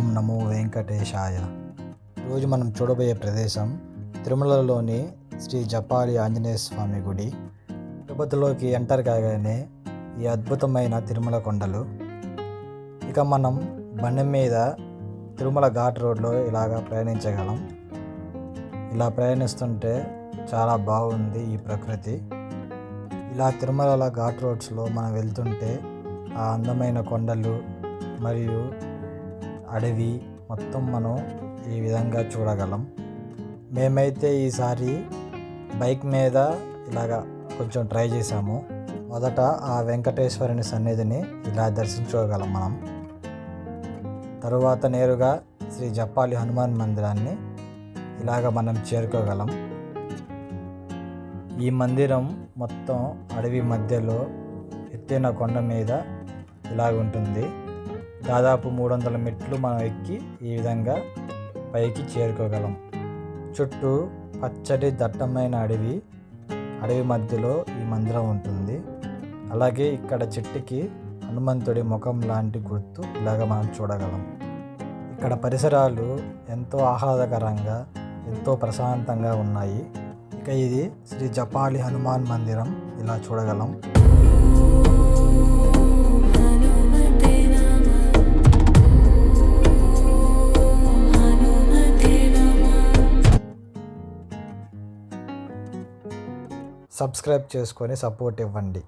ఓం నమో వెంకటేశాయ. ఈరోజు మనం చూడబోయే ప్రదేశం తిరుమలలోని శ్రీ జపాలి ఆంజనేయ స్వామి గుడి. తిరుపతిలోకి ఎంటర్ కాగానే ఈ అద్భుతమైన తిరుమల కొండలు. ఇక మనం బండి మీద తిరుమల ఘాట్ రోడ్లో ఇలాగా ప్రయాణించగలం. ఇలా ప్రయాణిస్తుంటే చాలా బాగుంది ఈ ప్రకృతి. ఇలా తిరుమల ఘాట్ రోడ్స్లో మనం వెళ్తుంటే ఆ అందమైన కొండలు మరియు అడవి మొత్తం మనం ఈ విధంగా చూడగలం. మేమైతే ఈసారి బైక్ మీద ఇలాగా కొంచెం ట్రై చేసాము. మొదట ఆ వెంకటేశ్వరుని సన్నిధిని ఇలా దర్శించుకోగలం మనం. తరువాత నేరుగా శ్రీ జపాలి హనుమాన్ మందిరాన్ని ఇలాగ మనం చేరుకోగలం. ఈ మందిరం మొత్తం అడవి మధ్యలో ఎత్తైన కొండ మీద ఇలాగుంటుంది. దాదాపు 300 మెట్లు మనం ఎక్కి ఈ విధంగా పైకి చేరుకోగలం. చుట్టూ పచ్చటి దట్టమైన అడవి మధ్యలో ఈ మందిరం ఉంటుంది. అలాగే ఇక్కడ చెట్టుకి హనుమంతుడి ముఖం లాంటి గుర్తు ఇలాగ మనం చూడగలం. ఇక్కడ పరిసరాలు ఎంతో ఆహ్లాదకరంగా ఎంతో ప్రశాంతంగా ఉన్నాయి. ఇక ఇది శ్రీ జపాలి హనుమాన్ మందిరం ఇలా చూడగలం. సబ్స్క్రైబ్ చేసుకొని సపోర్ట్ ఇవ్వండి.